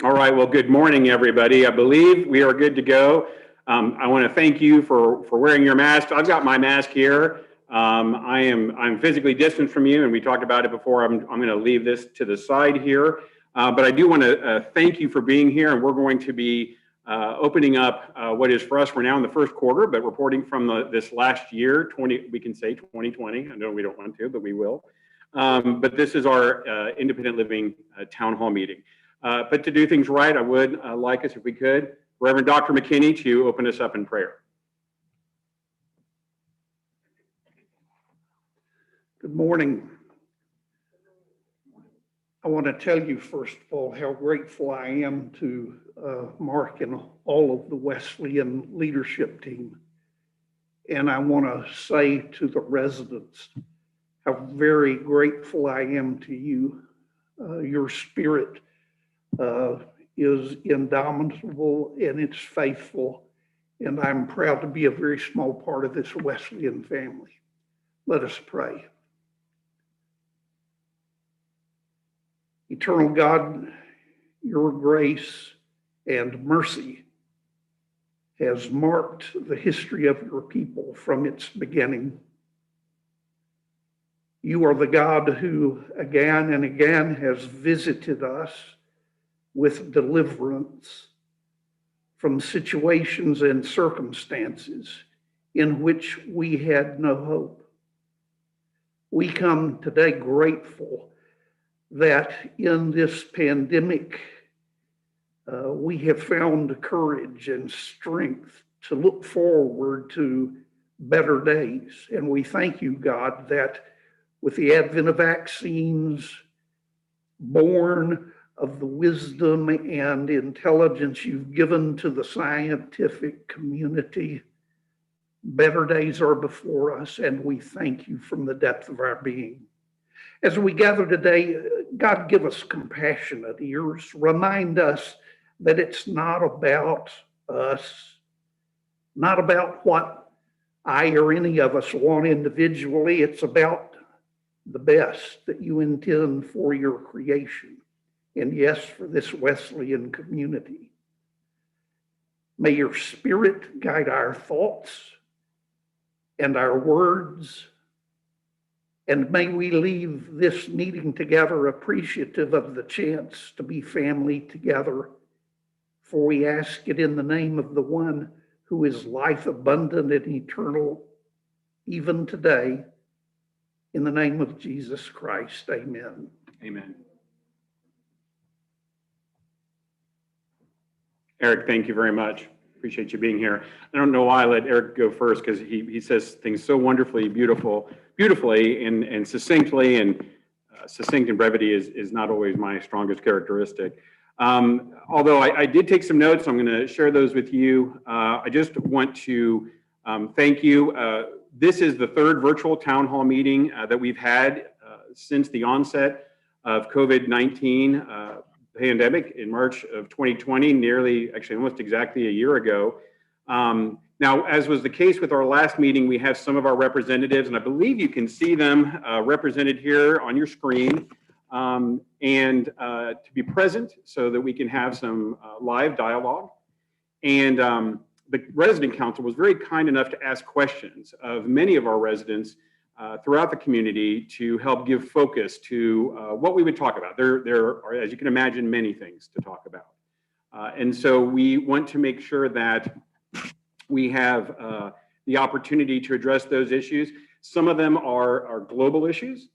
All right, well, good morning, everybody. I believe we are good to go. I want to thank you for wearing your mask. I've got my mask here. I'm physically distant from you, and we talked about it before. I'm going to leave this to the side here. But I do want to thank you for being here, and we're going to be opening up what is for us, we're now in the first quarter, but reporting from this last year, we can say 2020. I know we don't want to, but we will. But this is our independent living town hall meeting. But to do things right, I would like us, if we could, Reverend Dr. McKinney to open us up in prayer. Good morning. I want to tell you, first of all, how grateful I am to Mark and all of the Wesleyan leadership team. And I want to say to the residents how very grateful I am to you. Your spirit is indomitable and it's faithful. And I'm proud to be a very small part of this Wesleyan family. Let us pray. Eternal God, your grace and mercy has marked the history of your people from its beginning. You are the God who again and again has visited us with deliverance from situations and circumstances in which we had no hope. We come today grateful that in this pandemic, we have found courage and strength to look forward to better days. And we thank you, God, that with the advent of vaccines, born of the wisdom and intelligence you've given to the scientific community, better days are before us, and we thank you from the depth of our being. As we gather today, God, give us compassionate ears. Remind us that it's not about us, not about what I or any of us want individually. It's about the best that you intend for your creation. And yes, for this Wesleyan community. May your spirit guide our thoughts and our words. And may we leave this meeting together appreciative of the chance to be family together. For we ask it in the name of the one who is life abundant and eternal, even today. In the name of Jesus Christ, amen. Amen. Eric, thank you very much. Appreciate you being here. I don't know why I let Eric go first, because he says things so wonderfully beautifully and succinctly, and succinct and brevity is not always my strongest characteristic. Although I did take some notes, I'm going to share those with you. I just want to thank you. This is the third virtual town hall meeting that we've had since the onset of COVID-19 pandemic in March of 2020, actually almost exactly a year ago. Now, as was the case with our last meeting, we have some of our representatives, and I believe you can see them represented here on your screen, and to be present so that we can have some live dialogue. And the resident council was very kind enough to ask questions of many of our residents throughout the community to help give focus to what we would talk about. There are, as you can imagine, many things to talk about. And so we want to make sure that we have the opportunity to address those issues. Some of them are global issues,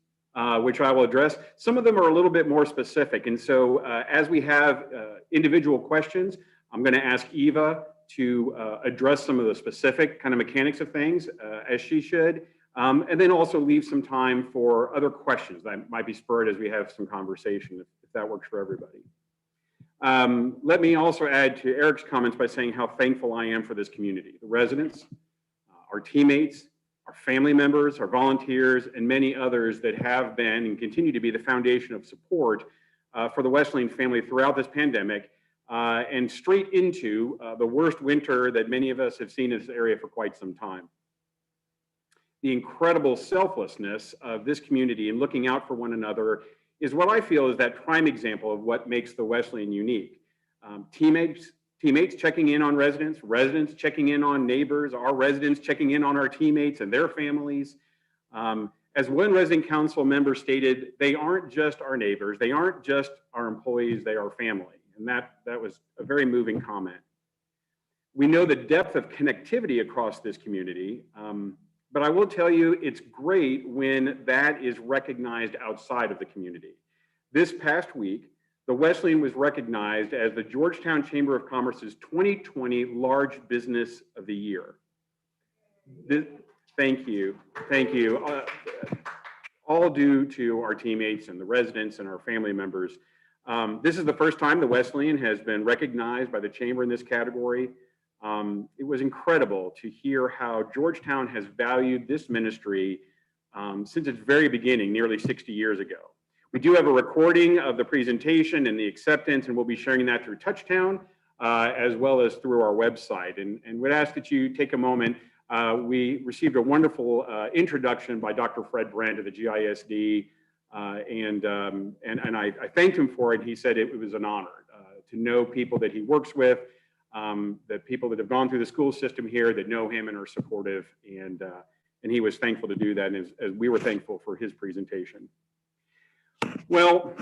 which I will address. Some of them are a little bit more specific. And so as we have individual questions, I'm going to ask Eva to address some of the specific kind of mechanics of things, as she should. And then also leave some time for other questions that might be spurred as we have some conversation, if that works for everybody. Let me also add to Eric's comments by saying how thankful I am for this community, the residents, our teammates, our family members, our volunteers, and many others that have been and continue to be the foundation of support for the Wesleyan family throughout this pandemic, and straight into the worst winter that many of us have seen in this area for quite some time. The incredible selflessness of this community in looking out for one another is what I feel is that prime example of what makes the Wesleyan unique. teammates checking in on residents, residents checking in on neighbors, our residents checking in on our teammates and their families. As one resident council member stated, they aren't just our neighbors, they aren't just our employees, they are family. And that was a very moving comment. We know the depth of connectivity across this community, but I will tell you, it's great when that is recognized outside of the community. This past week, the Wesleyan was recognized as the Georgetown Chamber of Commerce's 2020 Large Business of the Year. Thank you, thank you. All due to our teammates and the residents and our family members. This is the first time the Wesleyan has been recognized by the Chamber in this category. It was incredible to hear how Georgetown has valued this ministry since its very beginning, nearly 60 years ago. We do have a recording of the presentation and the acceptance, and we'll be sharing that through Touchtown, as well as through our website. And we'd ask that you take a moment. We received a wonderful introduction by Dr. Fred Brand of the GISD, and I thanked him for it. He said it was an honor to know people that he works with, that people that have gone through the school system here that know him and are supportive, and he was thankful to do that, and as we were thankful for his presentation. Well,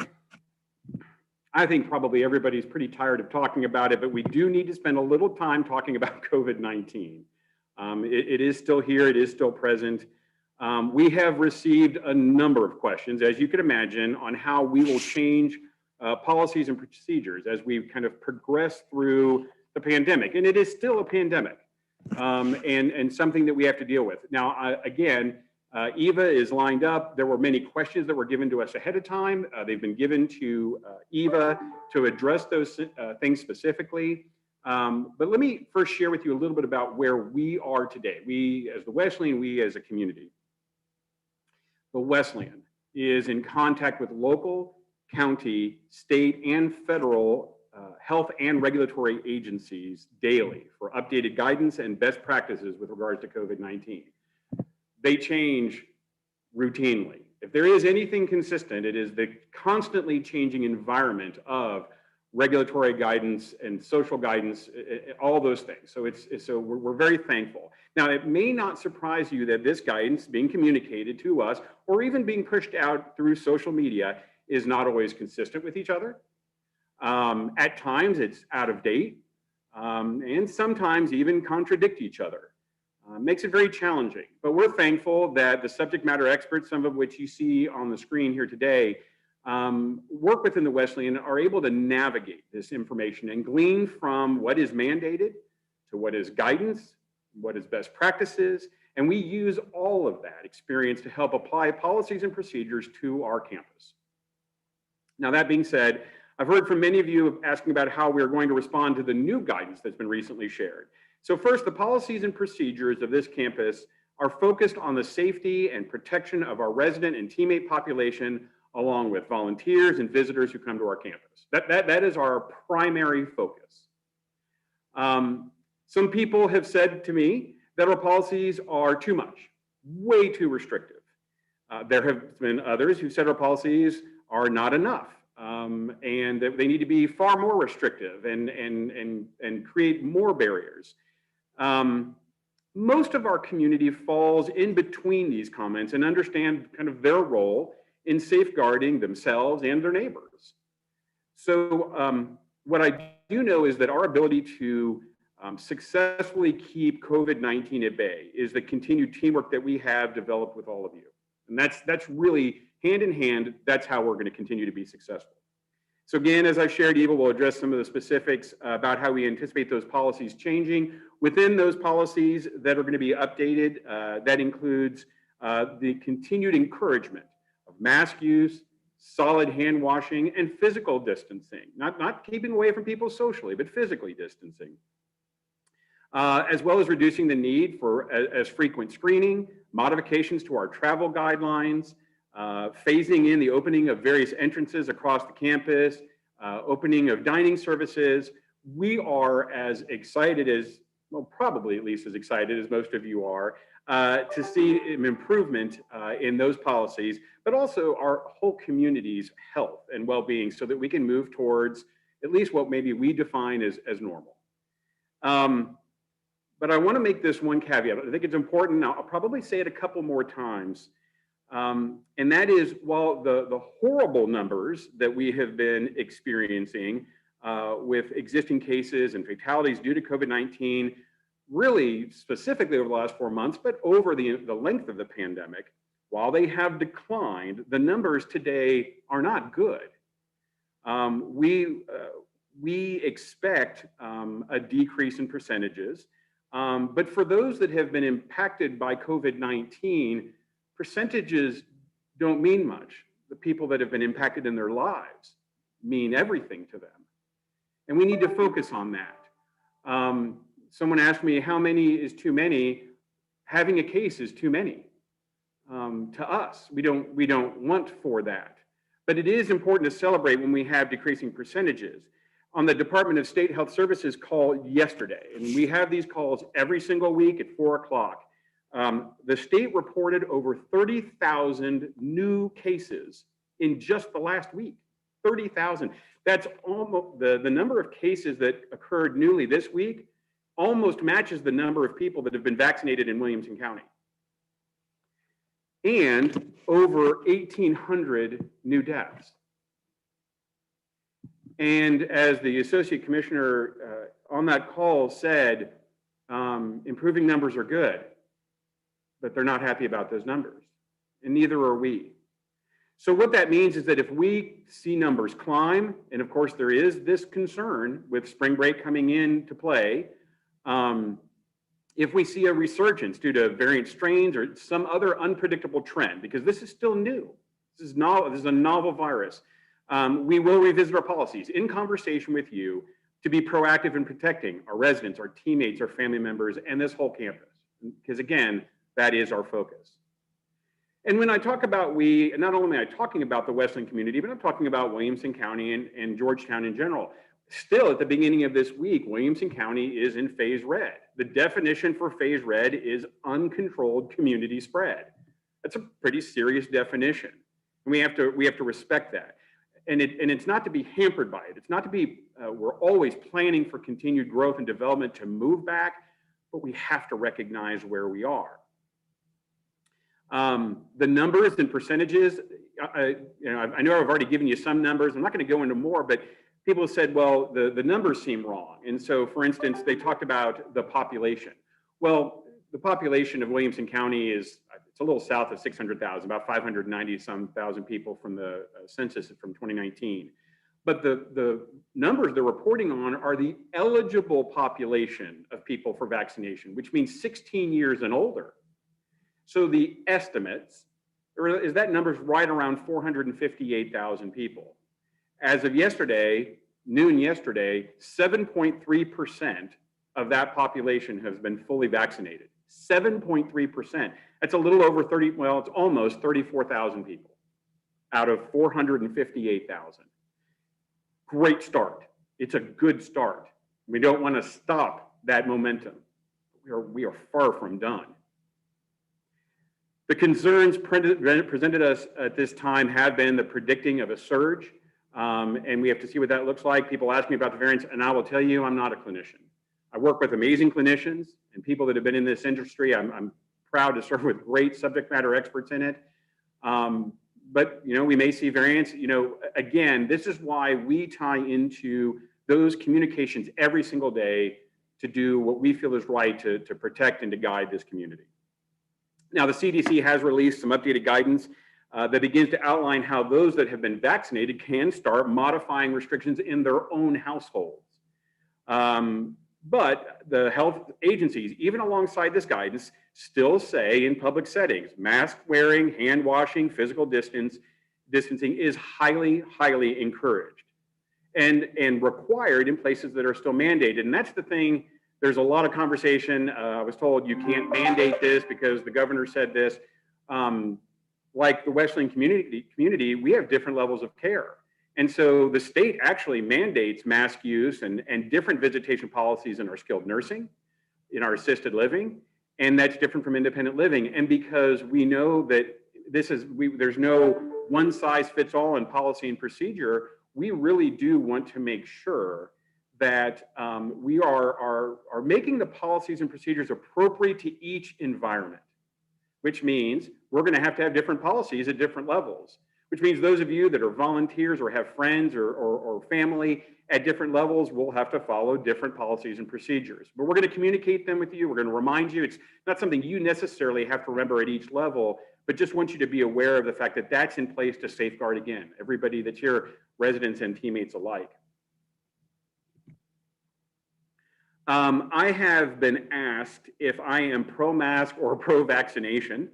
I think probably everybody's pretty tired of talking about it, but we do need to spend a little time talking about COVID-19. It is still here, it is still present. We have received a number of questions, as you can imagine, on how we will change policies and procedures as we kind of progress through the pandemic. And it is still a pandemic, and something that we have to deal with. Now, again, Eva is lined up. There were many questions that were given to us ahead of time. They've been given to Eva to address those things specifically. But let me first share with you a little bit about where we are today. We, as the Wesleyan, we as a community. The Wesleyan is in contact with local, county, state, and federal health and regulatory agencies daily for updated guidance and best practices with regards to COVID-19. They change routinely. If there is anything consistent, it is the constantly changing environment of regulatory guidance and social guidance, all those things. So we're very thankful. Now, it may not surprise you that this guidance being communicated to us or even being pushed out through social media is not always consistent with each other. At times it's out of date, and sometimes even contradict each other. Makes it very challenging, but we're thankful that the subject matter experts, some of which you see on the screen here today, work within the Wesleyan, are able to navigate this information and glean from what is mandated to what is guidance, what is best practices, and we use all of that experience to help apply policies and procedures to our campus. Now, that being said, I've heard from many of you asking about how we're going to respond to the new guidance that's been recently shared. So first, the policies and procedures of this campus are focused on the safety and protection of our resident and teammate population, along with volunteers and visitors who come to our campus. That is our primary focus. Some people have said to me that our policies are too much, way too restrictive. There have been others who said our policies are not enough, and that they need to be far more restrictive and create more barriers. Most of our community falls in between these comments and understand kind of their role in safeguarding themselves and their neighbors. So what I do know is that our ability to successfully keep COVID-19 at bay is the continued teamwork that we have developed with all of you. And that's really hand in hand, that's how we're going to continue to be successful. So again, as I shared, Eva will address some of the specifics about how we anticipate those policies changing. Within those policies that are going to be updated, that includes the continued encouragement of mask use, solid hand washing, and physical distancing. Not keeping away from people socially, but physically distancing. As well as reducing the need for as frequent screening, modifications to our travel guidelines, phasing in the opening of various entrances across the campus, opening of dining services. We are as excited as, well, probably at least as excited as most of you are, to see an improvement in those policies, but also our whole community's health and well-being so that we can move towards at least what maybe we define as normal. But I want to make this one caveat. I think it's important. I'll probably say it a couple more times. And that is, while the horrible numbers that we have been experiencing with existing cases and fatalities due to COVID-19, really specifically over the last 4 months, but over the length of the pandemic, while they have declined, the numbers today are not good. We expect a decrease in percentages, but for those that have been impacted by COVID-19, percentages don't mean much. The people that have been impacted in their lives mean everything to them. And we need to focus on that. Someone asked me, how many is too many? Having a case is too many to us. We don't want for that. But it is important to celebrate when we have decreasing percentages. On the Department of State Health Services call yesterday, and we have these calls every single week at 4 o'clock, the state reported over 30,000 new cases in just the last week. 30,000. That's almost the number of cases that occurred newly this week almost matches the number of people that have been vaccinated in Williamson County. And over 1,800 new deaths. And as the Associate Commissioner on that call said, improving numbers are good, but they're not happy about those numbers, and neither are we. So what that means is that if we see numbers climb, and of course there is this concern with spring break coming into play, if we see a resurgence due to variant strains or some other unpredictable trend, because this is still new, this is a novel virus, we will revisit our policies in conversation with you to be proactive in protecting our residents, our teammates, our family members, and this whole campus. Because again, that is our focus. And when I talk about we, not only am I talking about the Wesleyan community, but I'm talking about Williamson County and Georgetown in general. Still, at the beginning of this week, Williamson County is in phase red. The definition for phase red is uncontrolled community spread. That's a pretty serious definition. And we have to respect that. And it's not to be hampered by it. It's not to be, we're always planning for continued growth and development to move back, but we have to recognize where we are. The numbers and percentages, I know I've already given you some numbers. I'm not going to go into more, but people have said, well, the numbers seem wrong. And so, for instance, they talked about the population. Well, the population of Williamson County it's a little south of 600,000, about 590-some thousand people from the census from 2019. But the numbers they're reporting on are the eligible population of people for vaccination, which means 16 years and older. So the estimates is that number's right around 458,000 people. As of yesterday, noon yesterday, 7.3% of that population has been fully vaccinated. 7.3%. That's a little over 30, well, it's almost 34,000 people out of 458,000. Great start. It's a good start. We don't want to stop that momentum. We are far from done. The concerns presented us at this time have been the predicting of a surge, and we have to see what that looks like. People ask me about the variants, and I will tell you, I'm not a clinician. I work with amazing clinicians and people that have been in this industry. I'm proud to serve with great subject matter experts in it. But we may see variants. Again, this is why we tie into those communications every single day to do what we feel is right to protect and to guide this community. Now, the CDC has released some updated guidance that begins to outline how those that have been vaccinated can start modifying restrictions in their own households. But the health agencies, even alongside this guidance, still say in public settings, mask wearing, hand washing, physical distancing is highly, highly encouraged and required in places that are still mandated. And that's the thing. There's a lot of conversation. I was told you can't mandate this because the governor said this. Like the Wesleyan community, we have different levels of care. And so the state actually mandates mask use and different visitation policies in our skilled nursing, in our assisted living, and that's different from independent living. And because we know that there's no one size fits all in policy and procedure, we really do want to make sure that we are making the policies and procedures appropriate to each environment, which means we're going to have different policies at different levels, which means those of you that are volunteers or have friends or family at different levels will have to follow different policies and procedures. But we're going to communicate them with you. We're going to remind you. It's not something you necessarily have to remember at each level, but just want you to be aware of the fact that that's in place to safeguard, again, everybody that's here, residents and teammates alike. I have been asked if I am pro-mask or pro-vaccination,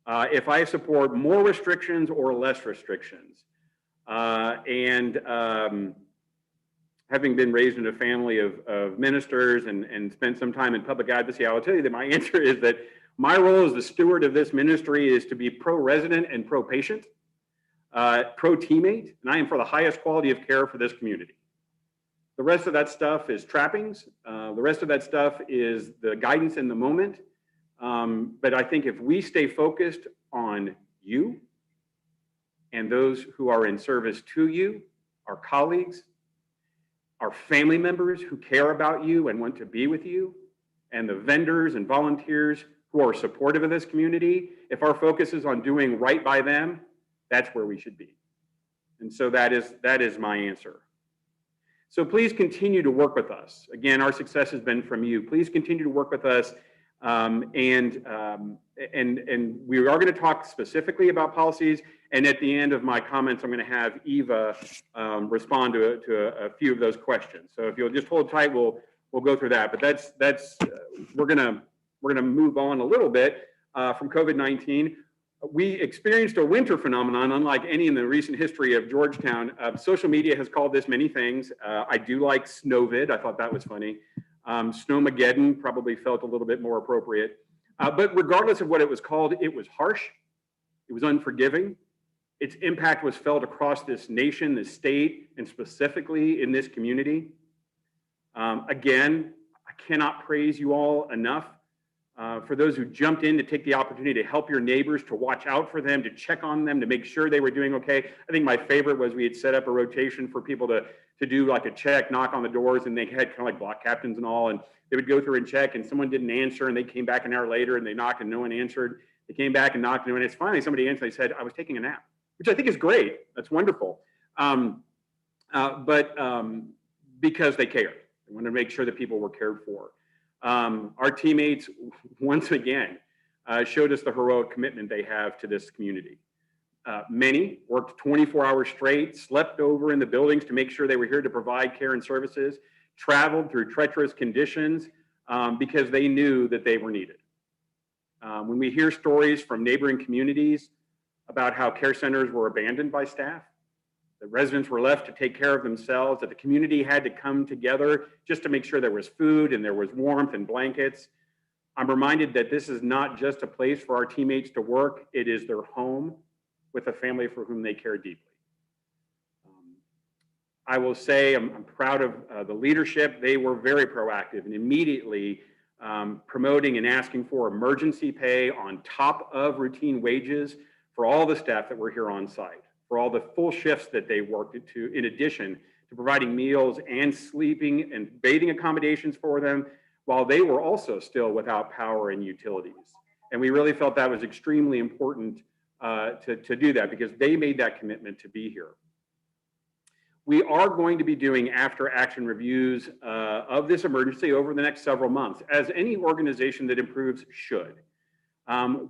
if I support more restrictions or less restrictions. Having been raised in a family of ministers and spent some time in public advocacy, I will tell you that my answer is that my role as the steward of this ministry is to be pro-resident and pro-patient, pro-teammate, and I am for the highest quality of care for this community. The rest of that stuff is trappings. The rest of that stuff is the guidance in the moment. But I think if we stay focused on you and those who are in service to you, our colleagues, our family members who care about you and want to be with you, and the vendors and volunteers who are supportive of this community, if our focus is on doing right by them, that's where we should be. And so that is my answer. So please continue to work with us. Again, our success has been from you. Please continue to work with us. And we are going to talk specifically about policies. And at the end of my comments, I'm going to have Eva respond to a few of those questions. So if you'll just hold tight, we'll go through that. But we're going to move on a little bit from COVID-19. We experienced a winter phenomenon unlike any in the recent history of Georgetown. Social media has called this many things. I do like Snowvid. I thought that was funny. Snowmageddon probably felt a little bit more appropriate. But regardless of what it was called, it was harsh. It was unforgiving. Its impact was felt across this nation, this state, and specifically in this community. Again, I cannot praise you all enough. For those who jumped in to take the opportunity to help your neighbors, to watch out for them, to check on them, to make sure they were doing okay. I think my favorite was we had set up a rotation for people to do like a check, knock on the doors, and they had kind of like block captains and all, and they would go through and check, and someone didn't answer, and they came back an hour later, and they knocked, and no one answered. They came back and knocked, and no one answered. Finally, somebody answered, they said, I was taking a nap, which I think is great. That's wonderful. Because they cared. They wanted to make sure that people were cared for. Our teammates, once again, showed us the heroic commitment they have to this community. Many worked 24 hours straight, slept over in the buildings to make sure they were here to provide care and services, traveled through treacherous conditions because they knew that they were needed. When we hear stories from neighboring communities about how care centers were abandoned by staff, the residents were left to take care of themselves, that the community had to come together just to make sure there was food and there was warmth and blankets. I'm reminded that this is not just a place for our teammates to work, it is their home with a family for whom they care deeply. I will say I'm proud of the leadership. They were very proactive and immediately promoting and asking for emergency pay on top of routine wages for all the staff that were here on site, for all the full shifts that they worked in addition to providing meals and sleeping and bathing accommodations for them, while they were also still without power and utilities. And we really felt that was extremely important to do that because they made that commitment to be here. We are going to be doing after action reviews of this emergency over the next several months, as any organization that improves should.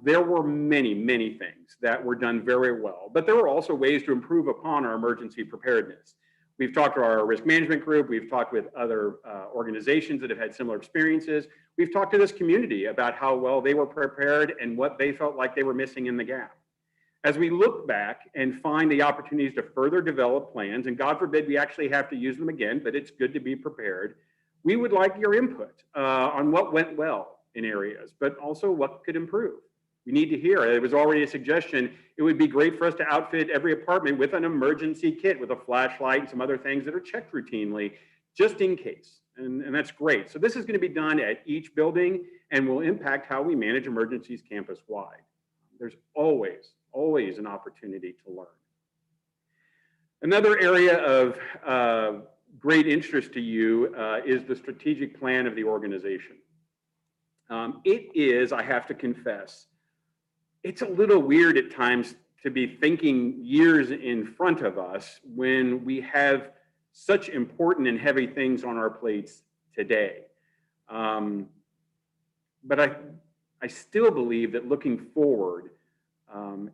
There were many, many things that were done very well, but there were also ways to improve upon our emergency preparedness. We've talked to our risk management group. We've talked with other organizations that have had similar experiences. We've talked to this community about how well they were prepared and what they felt like they were missing in the gap. As we look back and find the opportunities to further develop plans, and God forbid we actually have to use them again, but it's good to be prepared, we would like your input on what went well in areas, but also what could improve. We need to hear. It was already a suggestion. It would be great for us to outfit every apartment with an emergency kit with a flashlight and some other things that are checked routinely, just in case. And that's great. So this is going to be done at each building and will impact how we manage emergencies campus-wide. There's always an opportunity to learn. Another area of great interest to you is the strategic plan of the organization. It is, I have to confess, it's a little weird at times to be thinking years in front of us when we have such important and heavy things on our plates today. But I still believe that looking forward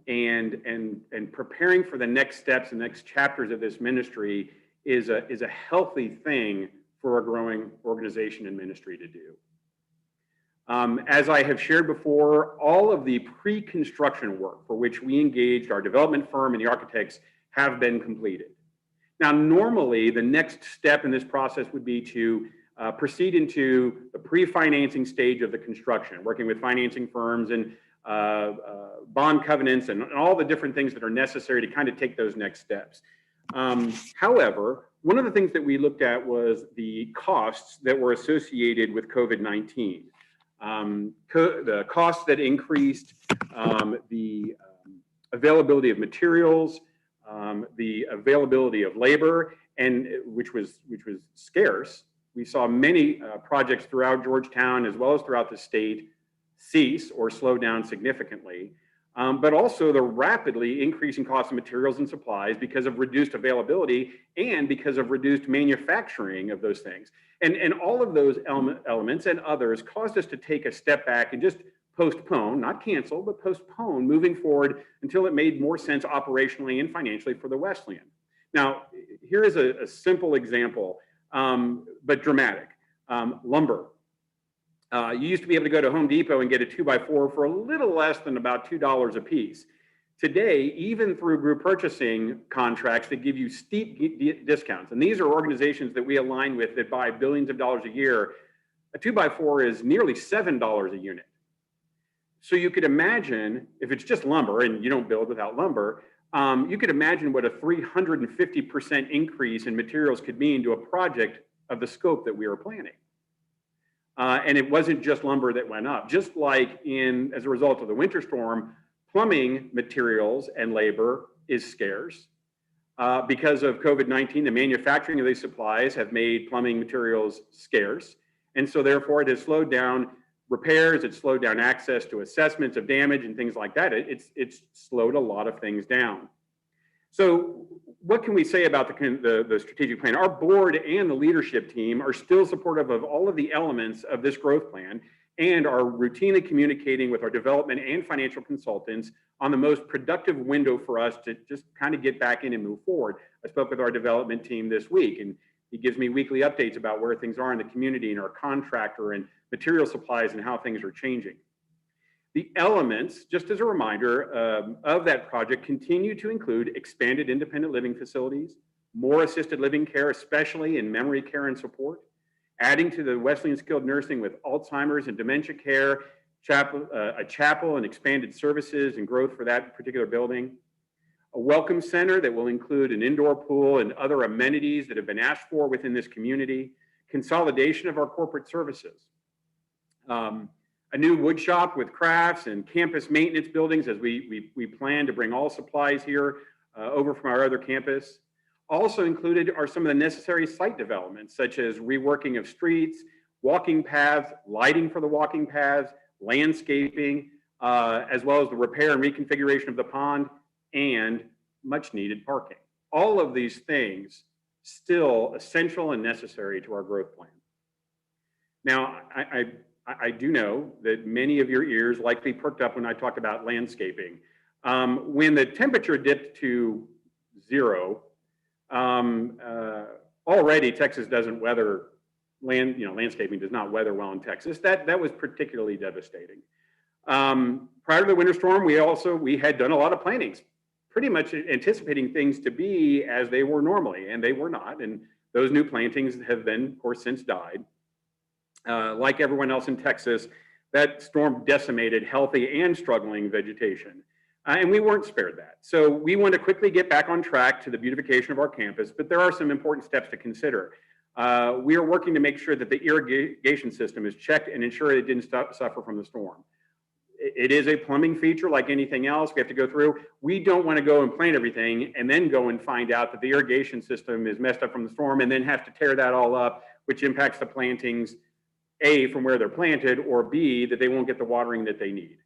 and preparing for the next steps and next chapters of this ministry is a healthy thing for a growing organization and ministry to do. As I have shared before, all of the pre-construction work for which we engaged our development firm and the architects have been completed. Now, normally, the next step in this process would be to proceed into the pre-financing stage of the construction, working with financing firms and bond covenants and all the different things that are necessary to kind of take those next steps. However, one of the things that we looked at was the costs that were associated with COVID-19. The costs that increased, the availability of materials, the availability of labor, and which was scarce. We saw many projects throughout Georgetown as well as throughout the state cease or slow down significantly, but also the rapidly increasing cost of materials and supplies because of reduced availability and because of reduced manufacturing of those things. And all of those elements and others caused us to take a step back and just postpone, not cancel, but postpone moving forward until it made more sense operationally and financially for the Wesleyan. Now, here is a simple example, but dramatic. Lumber. You used to be able to go to Home Depot and get a 2x4 for a little less than about $2 a piece. Today, even through group purchasing contracts that give you steep discounts, and these are organizations that we align with that buy billions of dollars a year, a 2x4 is nearly $7 a unit. So you could imagine, if it's just lumber and you don't build without lumber, you could imagine what a 350% increase in materials could mean to a project of the scope that we were planning. And it wasn't just lumber that went up. Just like as a result of the winter storm, plumbing materials and labor is scarce. Because of COVID-19, the manufacturing of these supplies have made plumbing materials scarce. And so therefore it has slowed down repairs, it's slowed down access to assessments of damage and things like that. It's slowed a lot of things down. So what can we say about the strategic plan? Our board and the leadership team are still supportive of all of the elements of this growth plan and are routinely communicating with our development and financial consultants on the most productive window for us to just kind of get back in and move forward. I spoke with our development team this week, and he gives me weekly updates about where things are in the community and our contractor and material supplies and how things are changing. The elements, just as a reminder, of that project continue to include expanded independent living facilities, more assisted living care, especially in memory care and support, adding to the Wesleyan skilled nursing with Alzheimer's and dementia care, a chapel and expanded services and growth for that particular building, a welcome center that will include an indoor pool and other amenities that have been asked for within this community, consolidation of our corporate services, a new wood shop with crafts and campus maintenance buildings as we plan to bring all supplies here over from our other campus. Also included are some of the necessary site developments, such as reworking of streets, walking paths, lighting for the walking paths, landscaping, as well as the repair and reconfiguration of the pond and much needed parking. All of these things still essential and necessary to our growth plan. Now, I do know that many of your ears likely perked up when I talked about landscaping. When the temperature dipped to 0, already Texas doesn't weather landscaping does not weather well in Texas. That was particularly devastating. Prior to the winter storm, we had done a lot of plannings, pretty much anticipating things to be as they were normally, and they were not. And those new plantings have then, of course, since died. Like everyone else in Texas, that storm decimated healthy and struggling vegetation. And we weren't spared that. So we want to quickly get back on track to the beautification of our campus, but there are some important steps to consider. We are working to make sure that the irrigation system is checked and ensure it didn't suffer from the storm. it is a plumbing feature like anything else. We have to go through. We don't want to go and plant everything and then go and find out that the irrigation system is messed up from the storm and then have to tear that all up, which impacts the plantings, A, from where they're planted, or B, that they won't get the watering that they need.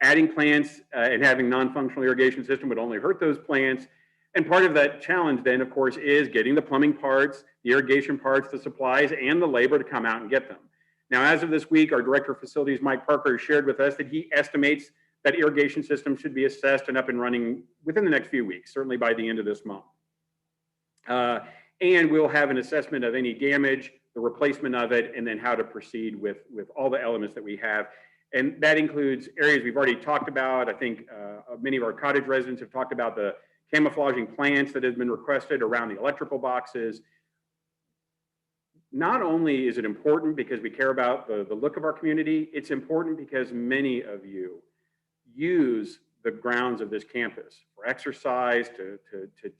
Adding plants and having non-functional irrigation system would only hurt those plants. And part of that challenge then, of course, is getting the plumbing parts, the irrigation parts, the supplies, and the labor to come out and get them. Now, as of this week, our Director of Facilities, Mike Parker, shared with us that he estimates that irrigation system should be assessed and up and running within the next few weeks, certainly by the end of this month. And we'll have an assessment of any damage, the replacement of it, and then how to proceed with all the elements that we have. And that includes areas we've already talked about. I think many of our cottage residents have talked about the camouflaging plants that have been requested around the electrical boxes. Not only is it important because we care about the look of our community, it's important because many of you use the grounds of this campus for exercise, to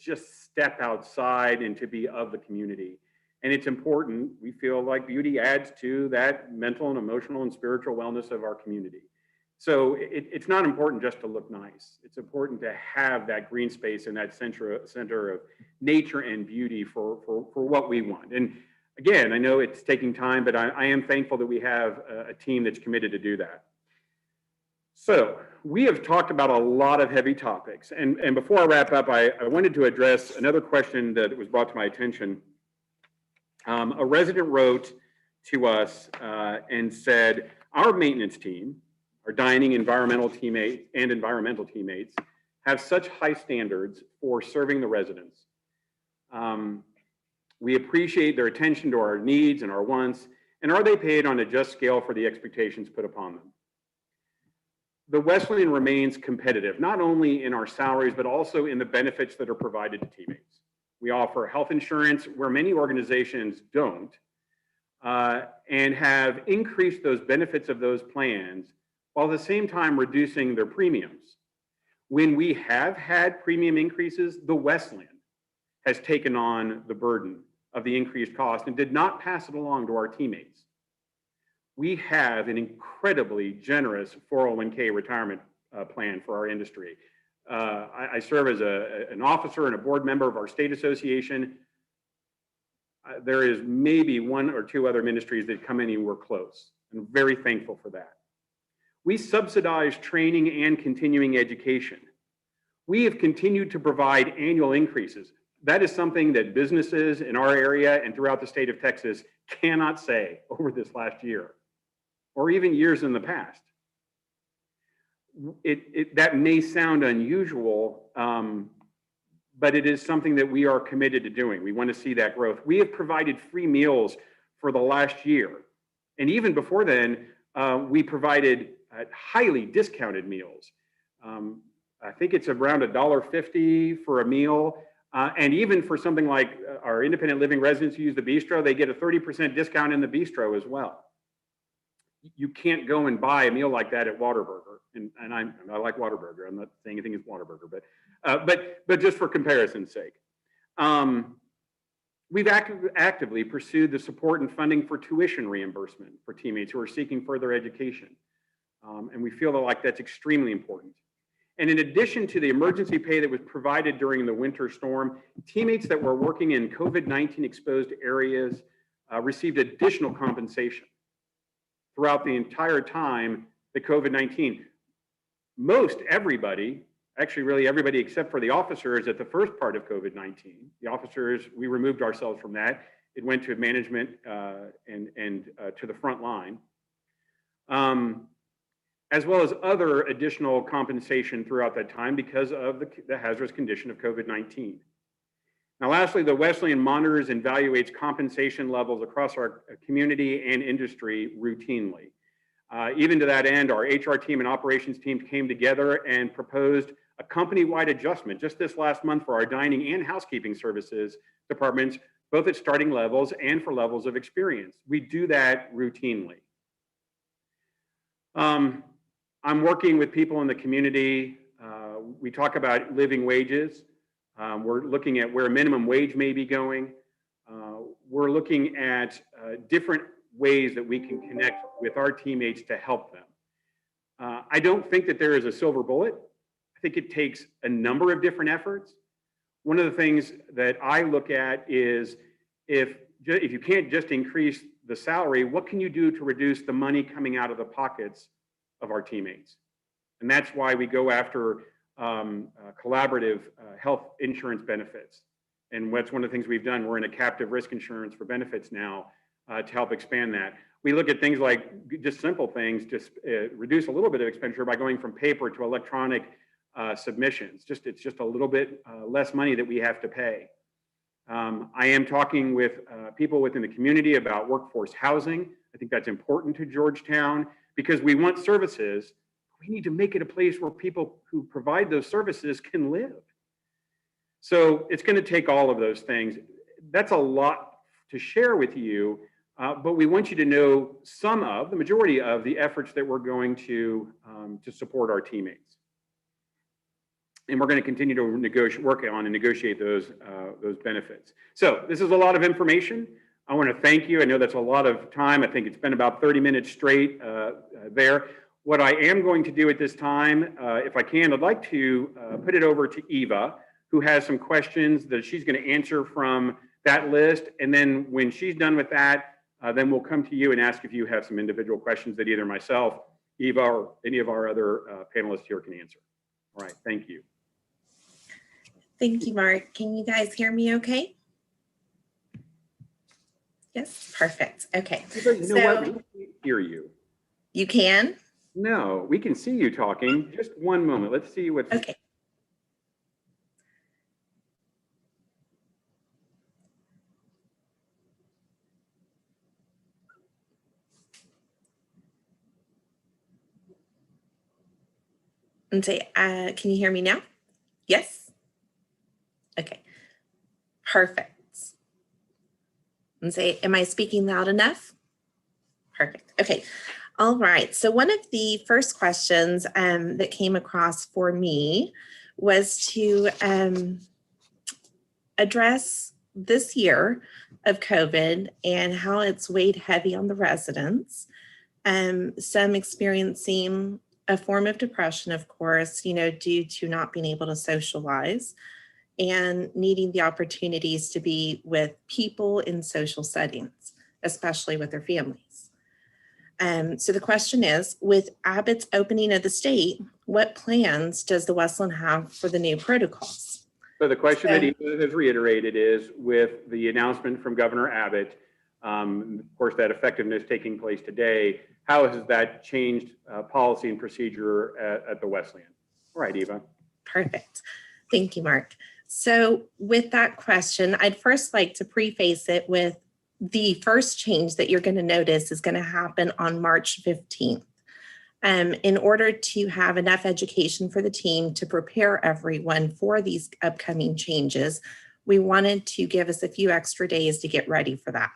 just step outside and to be of the community. And it's important, we feel like beauty adds to that mental and emotional and spiritual wellness of our community. So it's not important just to look nice. It's important to have that green space and that center of nature and beauty for what we want. And again, I know it's taking time, but I am thankful that we have a team that's committed to do that. So we have talked about a lot of heavy topics. And before I wrap up, I wanted to address another question that was brought to my attention. A resident wrote to us and said, our maintenance team, our dining environmental teammates have such high standards for serving the residents. We appreciate their attention to our needs and our wants, and are they paid on a just scale for the expectations put upon them? The Wesleyan remains competitive, not only in our salaries, but also in the benefits that are provided to teammates. We offer health insurance where many organizations don't, and have increased those benefits of those plans while at the same time reducing their premiums. When we have had premium increases, the Wesleyan has taken on the burden of the increased cost and did not pass it along to our teammates. We have an incredibly generous 401k retirement plan for our industry. I serve as an officer and a board member of our state association. There is maybe one or two other ministries that come anywhere close. I'm very thankful for that. We subsidize training and continuing education. We have continued to provide annual increases. That is something that businesses in our area and throughout the state of Texas cannot say over this last year, or even years in the past. That may sound unusual, but it is something that we are committed to doing. We want to see that growth. We have provided free meals for the last year. And even before then, we provided highly discounted meals. I think it's around $1.50 for a meal. And even for something like our independent living residents who use the bistro, they get a 30% discount in the bistro as well. You can't go and buy a meal like that at Whataburger. And I like Whataburger. I'm not saying anything is Whataburger, but just for comparison's sake. We've actively pursued the support and funding for tuition reimbursement for teammates who are seeking further education. And we feel like that's extremely important. And in addition to the emergency pay that was provided during the winter storm, teammates that were working in COVID-19 exposed areas received additional compensation throughout the entire time the COVID-19. Most everybody, actually really everybody except for the officers at the first part of COVID-19, the officers, we removed ourselves from that. It went to management and to the front line. As well as other additional compensation throughout that time because of the hazardous condition of COVID-19. Now, lastly, the Wesleyan monitors and evaluates compensation levels across our community and industry routinely. Even to that end, our HR team and operations team came together and proposed a company-wide adjustment just this last month for our dining and housekeeping services departments, both at starting levels and for levels of experience. We do that routinely. I'm working with people in the community. We talk about living wages. We're looking at where minimum wage may be going. We're looking at different ways that we can connect with our teammates to help them. I don't think that there is a silver bullet. I think it takes a number of different efforts. One of the things that I look at is if you can't just increase the salary, what can you do to reduce the money coming out of the pockets of our teammates? And that's why we go after collaborative health insurance benefits. And that's one of the things we've done. We're in a captive risk insurance for benefits now to help expand that. We look at things like just simple things, just reduce a little bit of expenditure by going from paper to electronic submissions. It's just a little bit less money that we have to pay. I am talking with people within the community about workforce housing. I think that's important to Georgetown because we want services. We need to make it a place where people who provide those services can live. So it's going to take all of those things. That's a lot to share with you, but we want you to know the majority of the efforts that we're going to support our teammates. And we're going to continue to work on and negotiate those benefits. So this is a lot of information. I want to thank you. I know that's a lot of time. I think it's been about 30 minutes straight there. What I am going to do at this time, if I can, I'd like to put it over to Eva, who has some questions that she's going to answer from that list. And then when she's done with that, then we'll come to you and ask if you have some individual questions that either myself, Eva, or any of our other panelists here can answer. All right, thank you. Thank you, Mark. Can you guys hear me okay? Yes, perfect. Okay. You know what? We can't hear you. You can? No, we can see you talking. Just one moment. Let's see what's... Okay. And say, can you hear me now? Yes? Okay, perfect. And say, am I speaking loud enough? Perfect, okay. All right, so one of the first questions that came across for me was to address this year of COVID and how it's weighed heavy on the residents. Some experiencing a form of depression, of course, due to not being able to socialize and needing the opportunities to be with people in social settings, especially with their families. So the question is, with Abbott's opening of the state, what plans does the Wesleyan have for the new protocols? So the question that Eva has reiterated is, with the announcement from Governor Abbott, of course, that effectiveness taking place today, how has that changed policy and procedure at the Wesleyan? All right, Eva. Perfect. Thank you, Mark. So with that question, I'd first like to preface it with the first change that you're going to notice is going to happen on March 15th. In order to have enough education for the team to prepare everyone for these upcoming changes, we wanted to give us a few extra days to get ready for that.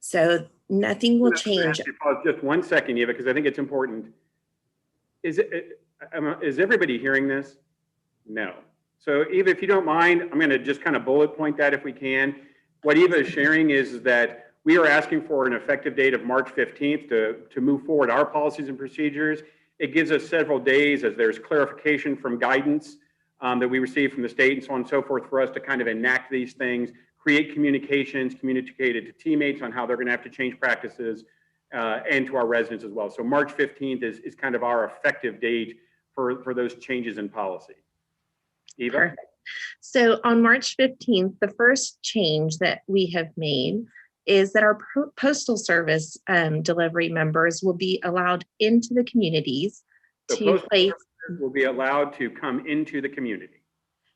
So nothing will change. Pause just 1 second, Eva, because I think it's important. Is everybody hearing this? No. So Eva, if you don't mind, I'm going to just kind of bullet point that if we can. What Eva is sharing is that we are asking for an effective date of March 15th to move forward our policies and procedures. It gives us several days as there's clarification from guidance that we receive from the state and so on and so forth for us to kind of enact these things, create communications, communicated to teammates on how they're going to have to change practices and to our residents as well. So March 15th is kind of our effective date for those changes in policy. Eva? Perfect. So on March 15th, the first change that we have made is that our Postal Service delivery members will be allowed into the communities to place. Will be allowed to come into the community.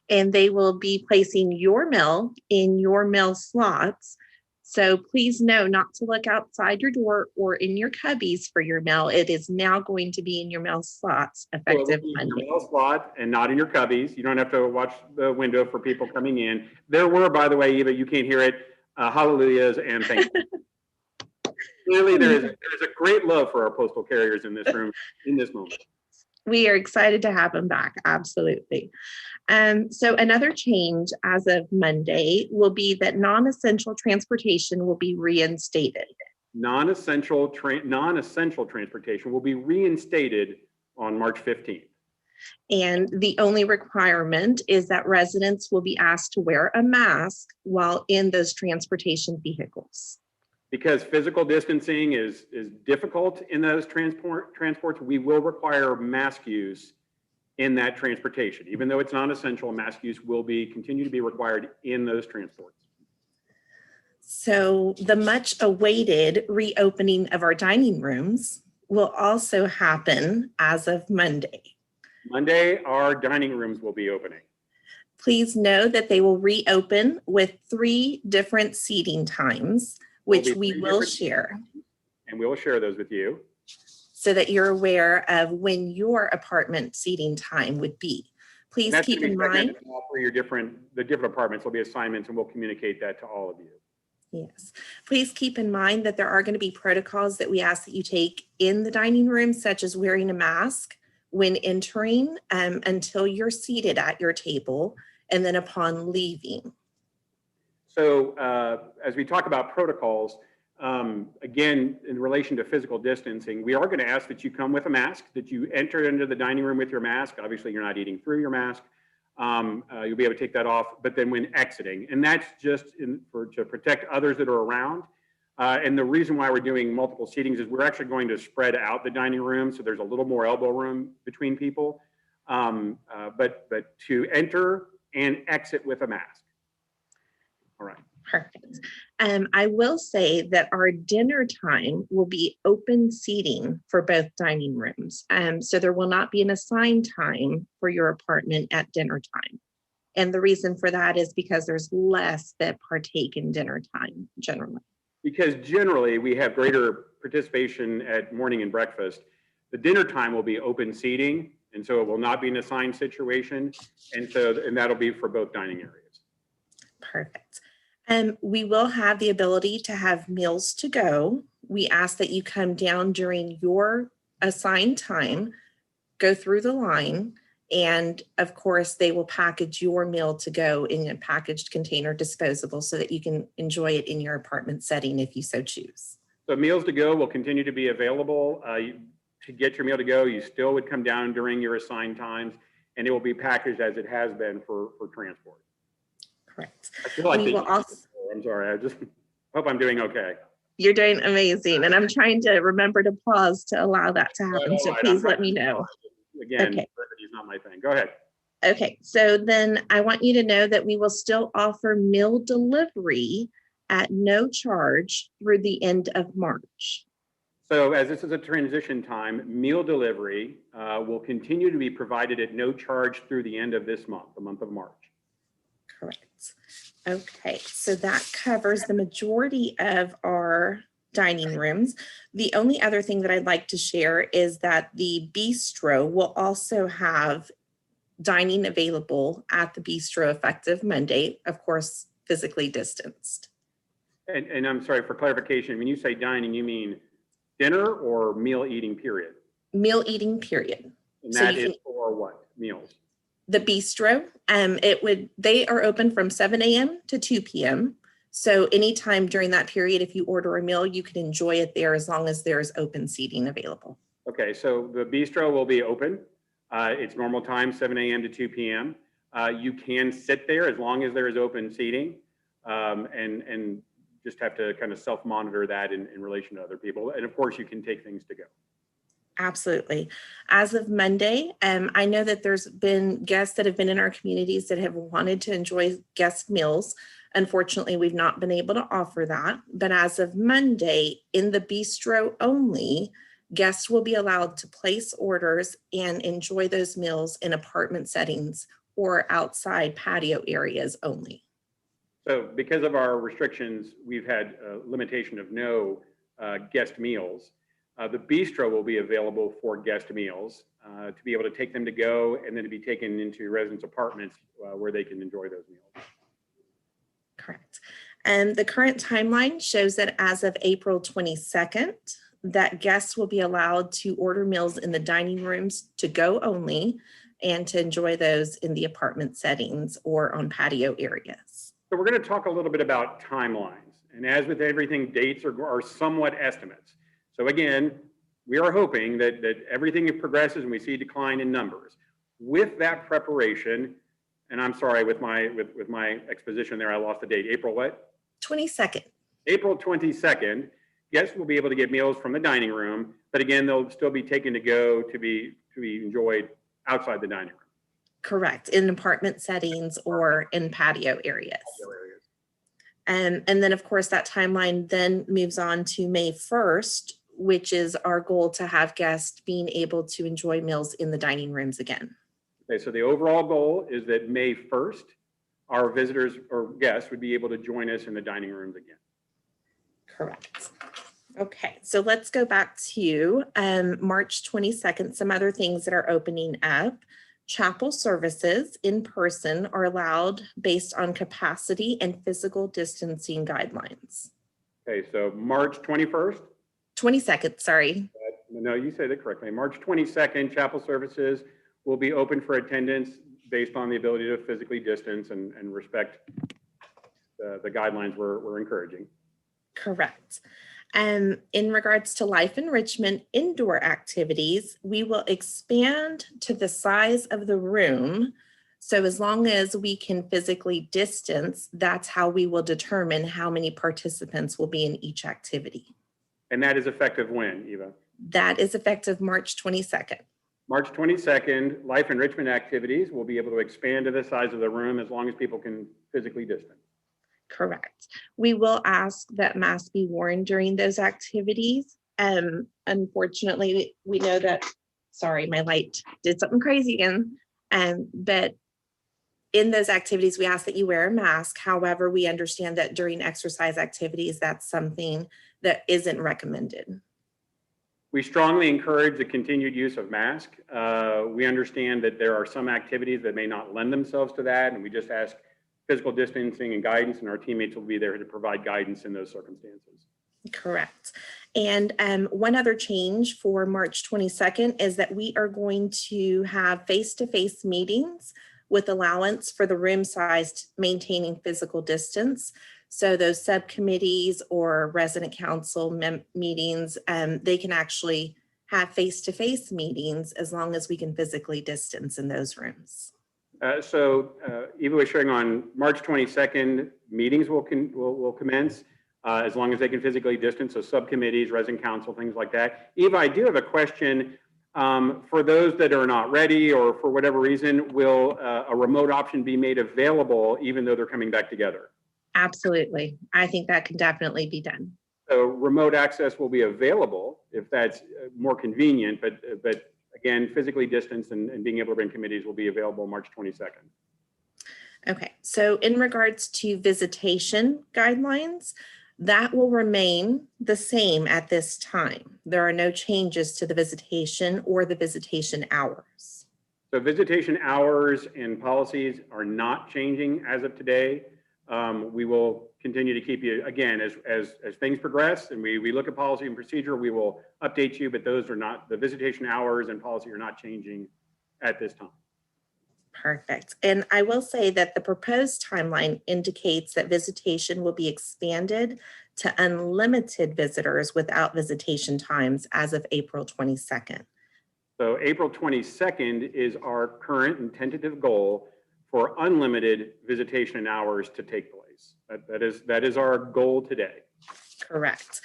And they will be placing your mail in your mail slots. So please know not to look outside your door or in your cubbies for your mail. It is now going to be in your mail slots effective Monday. Your mail slot and not in your cubbies. You don't have to watch the window for people coming in. There were, by the way, Eva, you can't hear it, hallelujahs and thank you. Clearly, there is a great love for our postal carriers in this room in this moment. We are excited to have them back, absolutely. So another change as of Monday will be that non-essential transportation will be reinstated. Non-essential transportation will be reinstated on March 15th. And the only requirement is that residents will be asked to wear a mask while in those transportation vehicles. Because physical distancing is difficult in those transports, we will require mask use in that transportation. Even though it's non-essential, mask use will continue to be required in those transports. So the much awaited reopening of our dining rooms will also happen as of Monday. Monday, our dining rooms will be opening. Please know that they will reopen with 3 different seating times, which we will share. And we will share those with you. So that you're aware of when your apartment seating time would be. Please keep in mind. For the different apartments will be assignments, and we'll communicate that to all of you. Yes. Please keep in mind that there are going to be protocols that we ask that you take in the dining room, such as wearing a mask when entering until you're seated at your table, and then upon leaving. So as we talk about protocols, again, in relation to physical distancing, we are going to ask that you come with a mask, that you enter into the dining room with your mask. Obviously, you're not eating through your mask. You'll be able to take that off, but then when exiting, and that's just to protect others that are around. And the reason why we're doing multiple seatings is we're actually going to spread out the dining room, so there's a little more elbow room between people. But to enter and exit with a mask. All right. Perfect. I will say that our dinner time will be open seating for both dining rooms. So there will not be an assigned time for your apartment at dinner time. And the reason for that is because there's less that partake in dinner time generally. Because generally we have greater participation at morning and breakfast. The dinner time will be open seating, and so it will not be an assigned situation. And that'll be for both dining areas. Perfect. We will have the ability to have meals to go. We ask that you come down during your assigned time, go through the line, and of course, they will package your meal to go in a packaged container, disposable, so that you can enjoy it in your apartment setting if you so choose. So meals to go will continue to be available. To get your meal to go, you still would come down during your assigned times, and it will be packaged as it has been for transport. Correct. I feel like I'm sorry, I just hope I'm doing okay. You're doing amazing. And I'm trying to remember to pause to allow that to happen. So please let me know. Again, okay. Is not my thing. Go ahead. Okay, so then I want you to know that we will still offer meal delivery at no charge through the end of March. So as this is a transition time, meal delivery will continue to be provided at no charge through the end of this month, the month of March. Correct. Okay, so that covers the majority of our dining rooms. The only other thing that I'd like to share is that the bistro will also have dining available at the bistro effective Monday, of course, physically distanced. And I'm sorry, for clarification, when you say dining, you mean dinner or meal eating period? Meal eating period. And that is for what meals? The bistro, they are open from 7 a.m. to 2 p.m. So anytime during that period, if you order a meal, you can enjoy it there as long as there's open seating available. Okay, so the bistro will be open. It's normal time, 7 a.m. to 2 p.m. You can sit there as long as there is open seating, and just have to kind of self-monitor that in relation to other people. And of course, you can take things to go. Absolutely. As of Monday, I know that there's been guests that have been in our communities that have wanted to enjoy guest meals. Unfortunately, we've not been able to offer that. But as of Monday, in the bistro only, guests will be allowed to place orders and enjoy those meals in apartment settings or outside patio areas only. So because of our restrictions, we've had a limitation of no guest meals. The bistro will be available for guest meals to be able to take them to go and then to be taken into residents' apartments where they can enjoy those meals. Correct. And the current timeline shows that as of April 22nd, that guests will be allowed to order meals in the dining rooms to go only and to enjoy those in the apartment settings or on patio areas. So we're going to talk a little bit about timelines. And as with everything, dates are somewhat estimates. So again, we are hoping that everything progresses and we see a decline in numbers. With that preparation, and I'm sorry, with my exposition there, I lost the date. April what? 22nd. April 22nd, guests will be able to get meals from the dining room, but again, they'll still be taken to go to be enjoyed outside the dining room. Correct, in apartment settings or in patio areas. And then, of course, that timeline then moves on to May 1st, which is our goal to have guests being able to enjoy meals in the dining rooms again. Okay, so the overall goal is that May 1st, our visitors or guests would be able to join us in the dining rooms again. Correct. Okay, so let's go back to March 22nd, some other things that are opening up. Chapel services in person are allowed based on capacity and physical distancing guidelines. Okay, so March 21st? 22nd, sorry. No, you said it correctly. March 22nd, chapel services will be open for attendance based on the ability to physically distance and respect the guidelines we're encouraging. Correct. In regards to life enrichment indoor activities, we will expand to the size of the room. So as long as we can physically distance, that's how we will determine how many participants will be in each activity. And that is effective when, Eva? That is effective March 22nd. March 22nd, life enrichment activities will be able to expand to the size of the room as long as people can physically distance. Correct. We will ask that masks be worn during those activities. Unfortunately, we know that, sorry, my light did something crazy again. But in those activities, we ask that you wear a mask. However, we understand that during exercise activities, that's something that isn't recommended. We strongly encourage the continued use of masks. We understand that there are some activities that may not lend themselves to that, and we just ask physical distancing and guidance, and our teammates will be there to provide guidance in those circumstances. Correct. And one other change for March 22nd is that we are going to have face-to-face meetings with allowance for the room size maintaining physical distance. So those subcommittees or resident council meetings, they can actually have face-to-face meetings as long as we can physically distance in those rooms. Eva was sharing on March 22nd, meetings will commence as long as they can physically distance, so subcommittees, resident council, things like that. Eva, I do have a question. For those that are not ready or for whatever reason, will a remote option be made available even though they're coming back together? Absolutely. I think that can definitely be done. So remote access will be available if that's more convenient, but again, physically distanced and being able to bring committees will be available March 22nd. Okay, so in regards to visitation guidelines, that will remain the same at this time. There are no changes to the visitation or the visitation hours. So visitation hours and policies are not changing as of today. We will continue to keep you, again, as things progress and we look at policy and procedure, we will update you, but those are not, the visitation hours and policy are not changing at this time. Perfect. And I will say that the proposed timeline indicates that visitation will be expanded to unlimited visitors without visitation times as of April 22nd. So April 22nd is our current and tentative goal for unlimited visitation hours to take place. That is our goal today. Correct.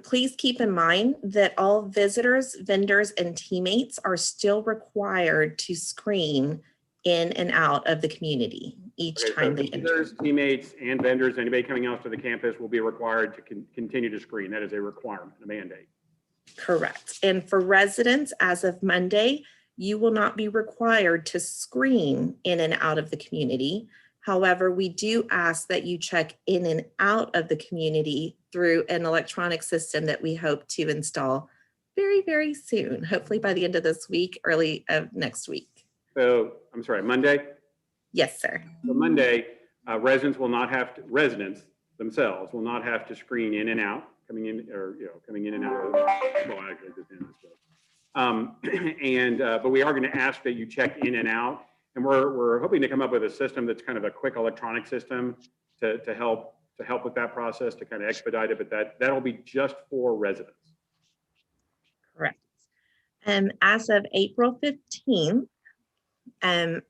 Please keep in mind that all visitors, vendors, and teammates are still required to screen in and out of the community each time they enter. Visitors, teammates, and vendors, anybody coming out to the campus will be required to continue to screen. That is a requirement, a mandate. Correct. And for residents, as of Monday, you will not be required to screen in and out of the community. However, we do ask that you check in and out of the community through an electronic system that we hope to install very, very soon, hopefully by the end of this week, early of next week. So, I'm sorry, Monday? Yes, sir. So Monday, residents themselves will not have to screen in and out, coming in and out of, well, actually, just in this way. But we are going to ask that you check in and out, and we're hoping to come up with a system that's kind of a quick electronic system to help with that process, to kind of expedite it, but that'll be just for residents. Correct. As of April 15th,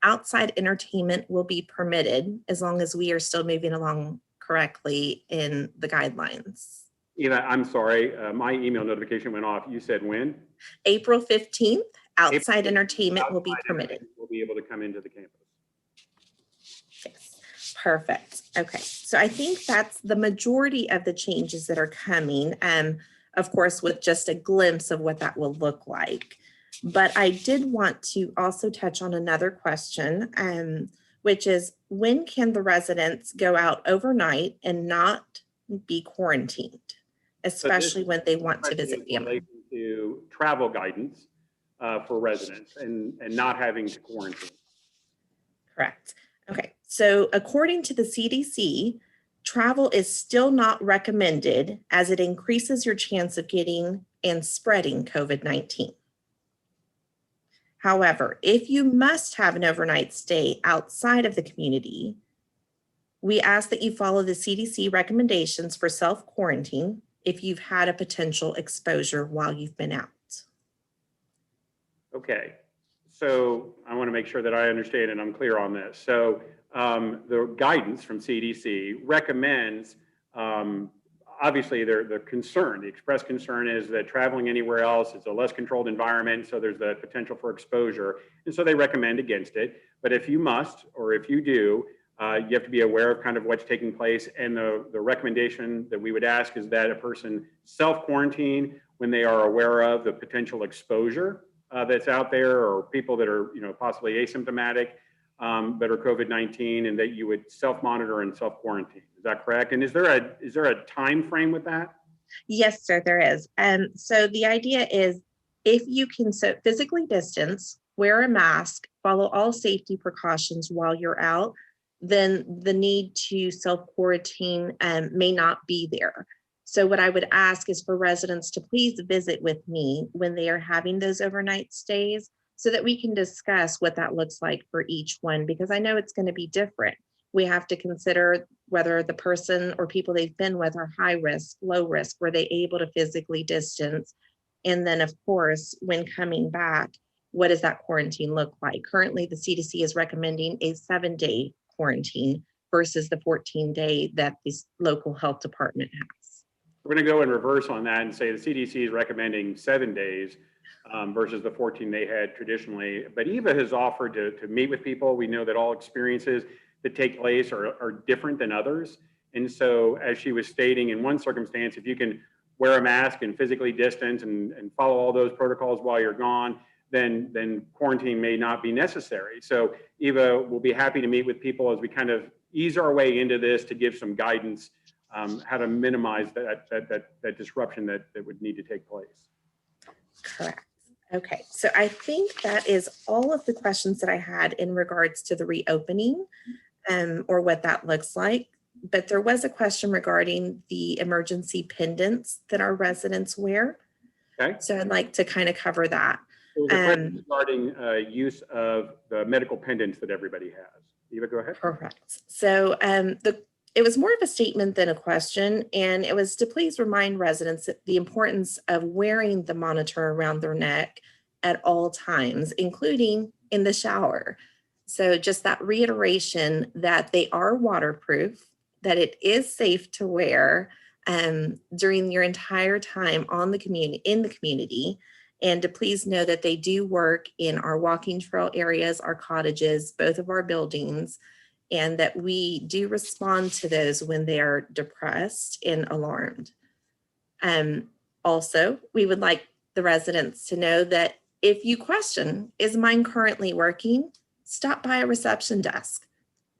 outside entertainment will be permitted as long as we are still moving along correctly in the guidelines. Eva, I'm sorry, my email notification went off. You said when? April 15th, outside April 15th, entertainment will be outside permitted. entertainment will be able to come into the campus. Yes, perfect. Okay, so I think that's the majority of the changes that are coming, of course, with just a glimpse of what that will look like. But I did want to also touch on another question, which is when can the residents go out overnight and not be quarantined, especially when they want to Question visit is in family? relation to travel guidance for residents and not having to quarantine. Correct. Okay, so according to the CDC, travel is still not recommended as it increases your chance of getting and spreading COVID-19. However, if you must have an overnight stay outside of the community, we ask that you follow the CDC recommendations for self-quarantine if you've had a potential exposure while you've been out. Okay, so I want to make sure that I understand and I'm clear on this. So the guidance from CDC recommends, obviously they're concerned. The expressed concern is that traveling anywhere else is a less controlled environment, so there's the potential for exposure. And so they recommend against it. But if you must, or if you do, you have to be aware of kind of what's taking place. And the recommendation that we would ask is that a person self-quarantine when they are aware of the potential exposure that's out there, or people that are, possibly asymptomatic, but are COVID-19, and that you would self-monitor and self-quarantine. Is that correct? And is there a time frame with that? Yes, sir, there is. So the idea is if you can physically distance, wear a mask, follow all safety precautions while you're out, then the need to self-quarantine may not be there. So what I would ask is for residents to please visit with me when they are having those overnight stays so that we can discuss what that looks like for each one, because I know it's going to be different. We have to consider whether the person or people they've been with are high risk, low risk, were they able to physically distance? And then of course, when coming back, what does that quarantine look like? Currently, the CDC is recommending a 7-day quarantine versus the 14-day that this local health department has. We're going to go in reverse on that and say the CDC is recommending 7 days versus the 14 they had traditionally. But Eva has offered to meet with people. We know that all experiences that take place are different than others. And so as she was stating, in one circumstance, if you can wear a mask and physically distance and follow all those protocols while you're gone, then quarantine may not be necessary. So Eva will be happy to meet with people as we kind of ease our way into this to give some guidance how to minimize that disruption that would need to take place. Correct. Okay, so I think that is all of the questions that I had in regards to the reopening or what that looks like. But there was a question regarding the emergency pendants that our residents wear. Okay. So I'd like to kind of cover that. So the question regarding use of the medical pendants that everybody has. Eva, go ahead. Correct. So it was more of a statement than a question, and it was to please remind residents that the importance of wearing the monitor around their neck at all times, including in the shower. So just that reiteration that they are waterproof, that it is safe to wear during your entire time in the community, and to please know that they do work in our walking trail areas, our cottages, both of our buildings, and that we do respond to those when they are depressed and alarmed. Also, we would like the residents to know that if you question, is mine currently working? Stop by a reception desk.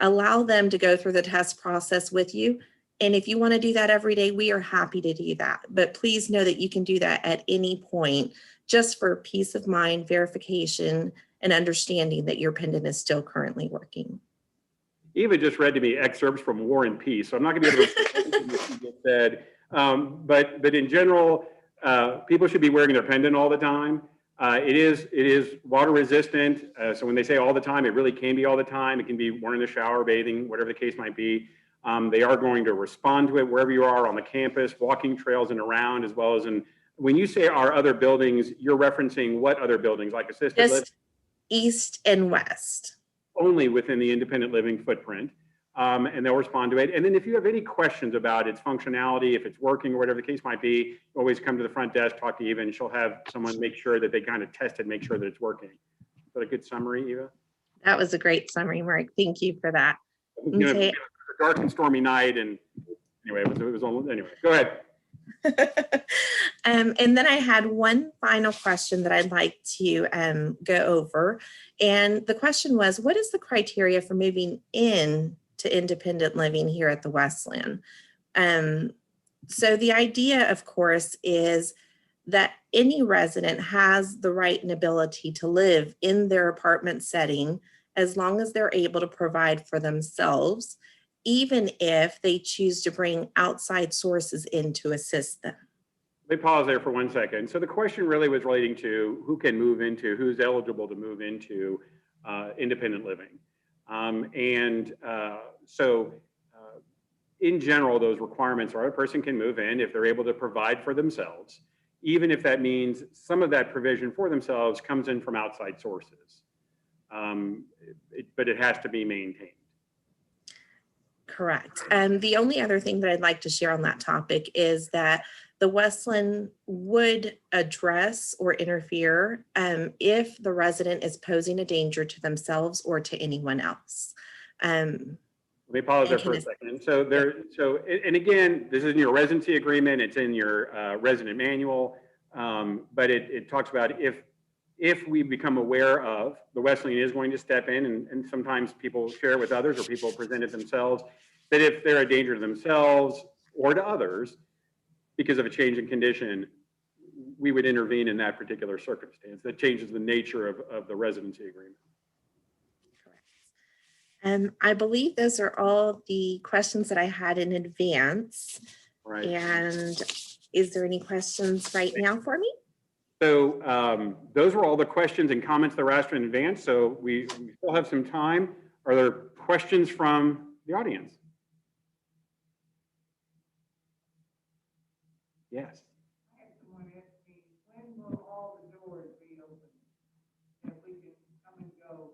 Allow them to go through the test process with you. And if you want to do that every day, we are happy to do that. But please know that you can do that at any point, just for peace of mind, verification, and understanding that your pendant is still currently working. Eva just read to me excerpts from War and Peace, so I'm not going to be able to repeat what she just said. But in general, people should be wearing their pendant all the time. It is water resistant, so when they say all the time, it really can be all the time. It can be worn in the shower, bathing, whatever the case might be. They are going to respond to it wherever you are on the campus, walking trails and around, as well as in When you say our other buildings, you're referencing what other buildings, like assisted living? Just east and west. Only within the independent living footprint. And they'll respond to it. And then if you have any questions about its functionality, if it's working or whatever the case might be, always come to the front desk, talk to Eva, and she'll have someone make sure that they kind of test it, make sure that it's working. Is that a good summary, Eva? That was a great summary, Mark. Thank you for that. You know, Okay. a dark and stormy night, and anyway, it was all, anyway, go ahead. And then I had one final question that I'd like to go over. And the question was, what is the criteria for moving in to independent living here at the Wesleyan? So the idea, of course, is that any resident has the right and ability to live in their apartment setting as long as they're able to provide for themselves, even if they choose to bring outside sources in to assist them. Let me pause there for 1 second. So the question really was relating to who can move into, who's eligible to move into independent living. In general, those requirements are a person can move in if they're able to provide for themselves, even if that means some of that provision for themselves comes in from outside sources. But it has to be maintained. Correct. And the only other thing that I'd like to share on that topic is that the Wesleyan would address or interfere if the resident is posing a danger to themselves or to anyone else. Let me pause there for a second. And again, this is in your residency agreement, it's in your resident manual, but it talks about if we become aware of, the Wesleyan is going to step in, and sometimes people share it with others or people present it themselves, that if they're a danger to themselves or to others because of a change in condition, we would intervene in that particular circumstance. That changes the nature of the residency agreement. I believe those are all the questions that I had in advance. Right. And is there any questions right now for me? So those were all the questions and comments that were asked in advance. So we still have some time. Are there questions from the audience? Yes. Someone asked me, when will all the doors be open? That we can come and go,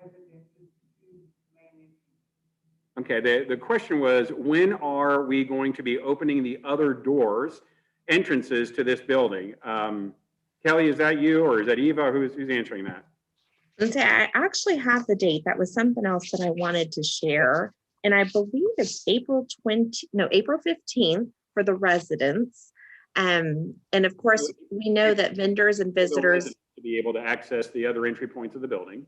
residents to manage. Okay, the question was, when are we going to be opening the other doors, entrances to this building? Kelly, is that you or is that Eva? Who's answering that? Okay, I actually have the date. That was something else that I wanted to share. And I believe it's April 15th for the residents. And of course, we know that vendors and visitors to be able to access the other entry points of the building.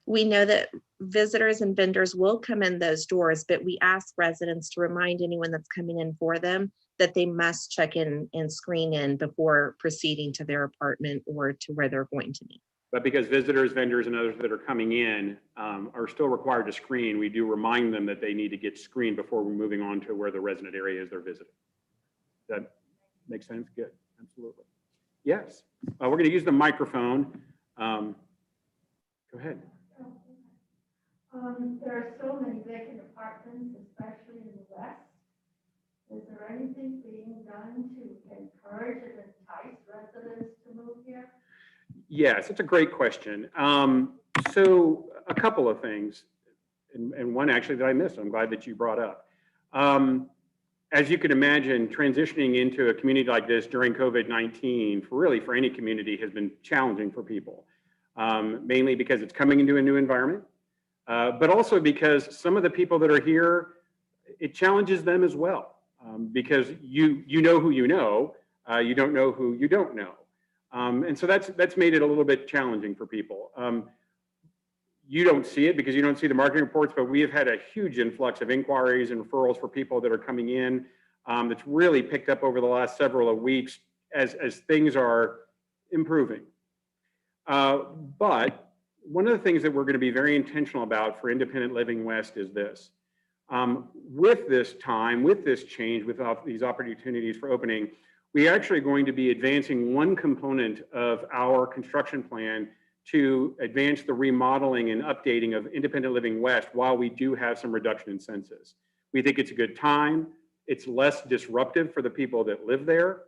We know that visitors and vendors will come in those doors, but we ask residents to remind anyone that's coming in for them that they must check in and screen in before proceeding to their apartment or to where they're going to meet. But because visitors, vendors, and others that are coming in are still required to screen, we do remind them that they need to get screened before we're moving on to where the resident area is they're visiting. Does that make sense? Good, absolutely. Yes, we're going to use the microphone. Go ahead. There are so many vacant apartments, especially in the West. Is there anything being done to encourage and entice residents to move here? Yes, it's a great question. So a couple of things, and one actually that I missed, I'm glad that you brought up. As you can imagine, transitioning into a community like this during COVID-19, for any community, has been challenging for people, mainly because it's coming into a new environment, but also because some of the people that are here, it challenges them as well, because you know who you know, you don't know who you don't know. And so that's made it a little bit challenging for people. You don't see it because you don't see the marketing reports, but we have had a huge influx of inquiries and referrals for people that are coming in. That's really picked up over the last several weeks as things are improving. But one of the things that we're going to be very intentional about for Independent Living West is this. With this time, with this change, with these opportunities for opening, we are actually going to be advancing one component of our construction plan to advance the remodeling and updating of Independent Living West while we do have some reduction in census. We think it's a good time. It's less disruptive for the people that live there.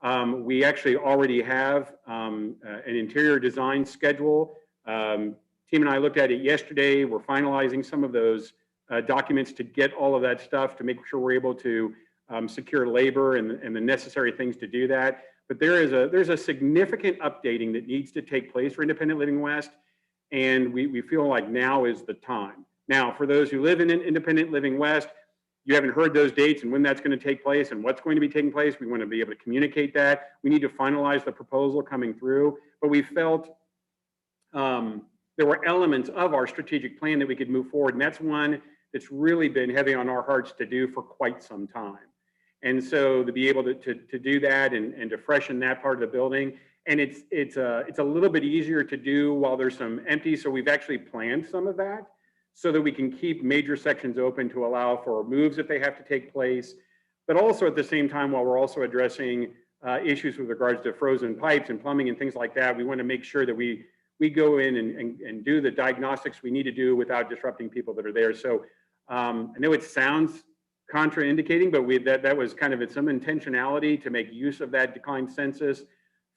We actually already have an interior design schedule. Team and I looked at it yesterday. We're finalizing some of those documents to get all of that stuff to make sure we're able to secure labor and the necessary things to do that. But there's a significant updating that needs to take place for Independent Living West, and we feel like now is the time. Now, for those who live in Independent Living West, you haven't heard those dates and when that's going to take place and what's going to be taking place. We want to be able to communicate that. We need to finalize the proposal coming through, but we felt there were elements of our strategic plan that we could move forward, and that's one that's really been heavy on our hearts to do for quite some time. And so to be able to do that and to freshen that part of the building, and it's a little bit easier to do while there's some empty. So we've actually planned some of that so that we can keep major sections open to allow for moves if they have to take place, but also at the same time, while we're also addressing issues with regards to frozen pipes and plumbing and things like that, we want to make sure that we go in and do the diagnostics we need to do without disrupting people that are there. So I know it sounds contraindicating, but that was kind of some intentionality to make use of that declined census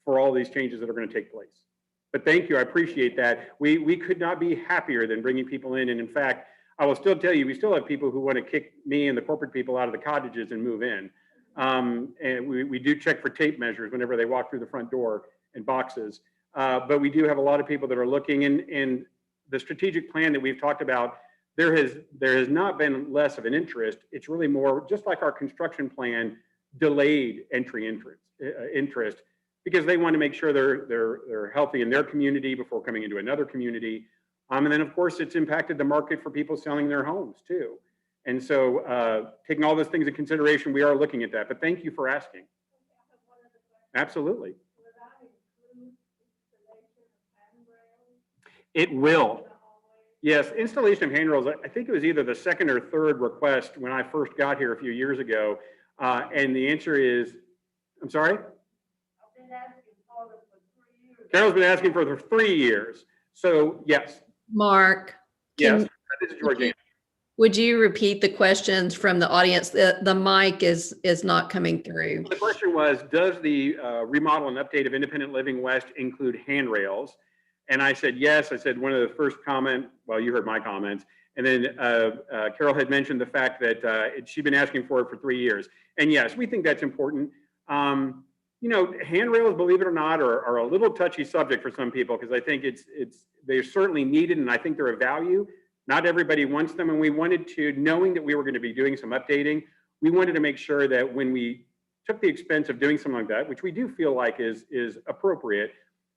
for all these changes that are going to take place. But thank you, I appreciate that. We could not be happier than bringing people in. And in fact, I will still tell you, we still have people who want to kick me and the corporate people out of the cottages and move in. And we do check for tape measures whenever they walk through the front door in boxes. But we do have a lot of people that are looking, and the strategic plan that we've talked about, there has not been less of an interest. It's really more just like our construction plan, delayed interest, because they want to make sure they're healthy in their community before coming into another community. And then of course it's impacted the market for people selling their homes too. And so taking all those things into consideration, we are looking at that. But thank you for asking. Absolutely. It will. Yes, installation of handrails. I think it was either the second or third request when I first got here a few years ago. And the answer is, I'm sorry? Carol's been asking for 3 years. So yes. Mark. Yes, this is Georgiana. Would you repeat the questions from the audience? The mic is not coming through. The question was, does the remodel and update of Independent Living West include handrails? And I said, yes. I said one of the first comment, well, you heard my comments. And then Carol had mentioned the fact that she'd been asking for it for 3 years. And yes, we think that's important. You know, handrails, believe it or not, are a little touchy subject for some people, because I think they're certainly needed, and I think they're of value. Not everybody wants them, and we wanted to, knowing that we were going to be doing some updating, we wanted to make sure that when we took the expense of doing something like that, which we do feel like is appropriate,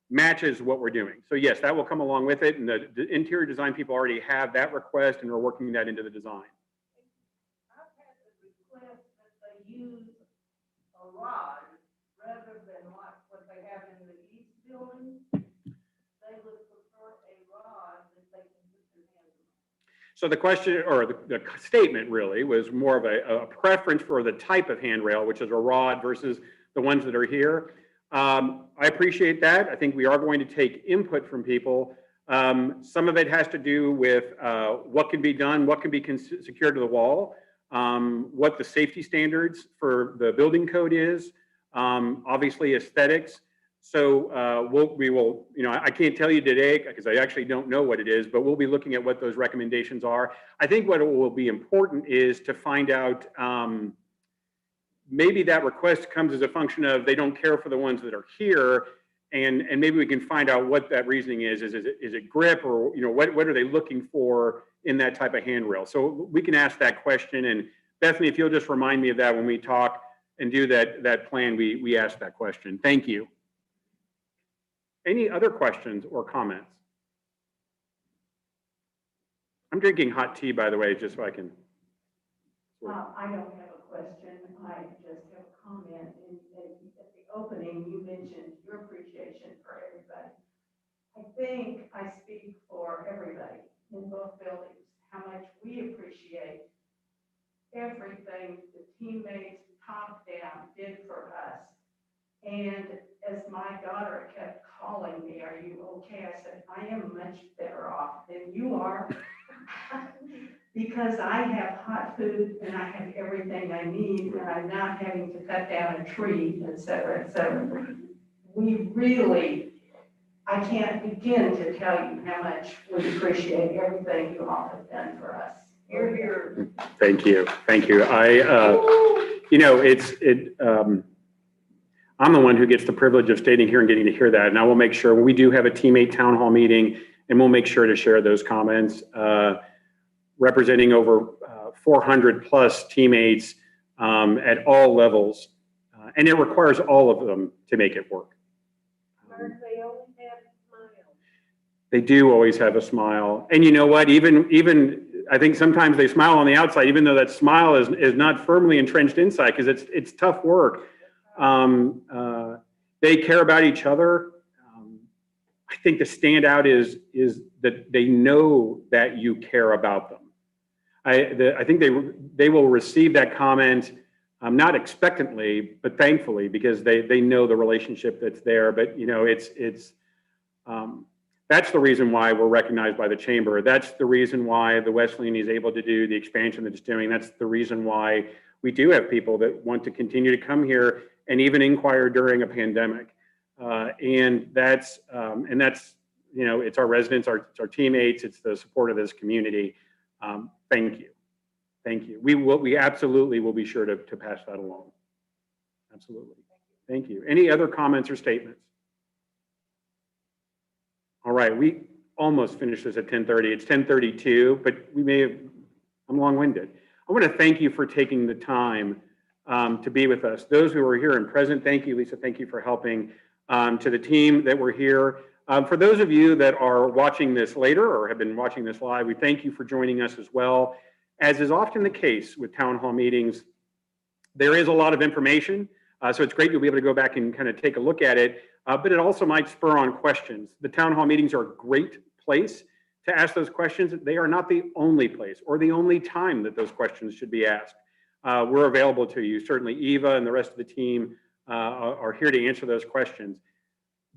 matches what we're doing. So yes, that will come along with it, and the interior design people already have that request, and we're working that into the design. I've had the request that they use a rod rather than like what they have in the east building. They would prefer a rod that they can put their hands on. So the question, or the statement really, was more of a preference for the type of handrail, which is a rod versus the ones that are here. I appreciate that. I think we are going to take input from people. Some of it has to do with what can be done, what can be secured to the wall, what the safety standards for the building code is, obviously aesthetics. So we will, you know, I can't tell you today because I actually don't know what it is, but we'll be looking at what those recommendations are. I think what will be important is to find out, maybe that request comes as a function of they don't care for the ones that are here, and maybe we can find out what that reasoning is. Is it grip, or, you know, what are they looking for in that type of handrail? So we can ask that question, and Bethany, if you'll just remind me of that when we talk and do that plan, we ask that question. Thank you. Any other questions or comments? I'm drinking hot tea, by the way, just so I can. I don't have a question. I just have a comment. At the opening, you mentioned your appreciation for everybody. I think I speak for everybody in both buildings, how much we appreciate everything the teammates top down did for us. And as my daughter kept calling me, "Are you okay?" I said, "I am much better off than you are." because I have hot food and I have everything I need, and I'm not having to cut down a tree, et cetera, et cetera. We really, I can't begin to tell you how much we appreciate everything you all have done for us. You're here. Thank you. Thank you. I'm the one who gets the privilege of standing here and getting to hear that. And I will make sure when we do have a teammate town hall meeting, and we'll make sure to share those comments, representing over 400 plus teammates at all levels. And it requires all of them to make it work. They always have a smile. They do always have a smile. And you know what, even I think sometimes they smile on the outside, even though that smile is not firmly entrenched inside, because it's tough work. They care about each other. I think the standout is that they know that you care about them. I think they will receive that comment, not expectantly, but thankfully, because they know the relationship that's there. But you know, that's the reason why we're recognized by the chamber. That's the reason why the Wesleyan is able to do the expansion that it's doing. That's the reason why we do have people that want to continue to come here and even inquire during a pandemic. And that's you know, it's our residents, it's our teammates, it's the support of this community. Thank you. Thank you. We absolutely will be sure to pass that along. Absolutely. Thank you. Any other comments or statements? All right, we almost finished this at 10:30. It's 10:32, but I'm long-winded. I want to thank you for taking the time to be with us. Those who are here and present, thank you, Lisa. Thank you for helping. To the team that were here. For those of you that are watching this later or have been watching this live, we thank you for joining us as well. As is often the case with town hall meetings, there is a lot of information. So it's great you'll be able to go back and kind of take a look at it, but it also might spur on questions. The town hall meetings are a great place to ask those questions. They are not the only place or the only time that those questions should be asked. We're available to you. Certainly Eva and the rest of the team are here to answer those questions.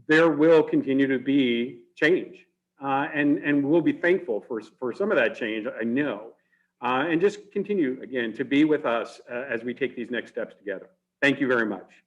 There will continue to be change, and we'll be thankful for some of that change, I know. And just continue, again, to be with us as we take these next steps together. Thank you very much.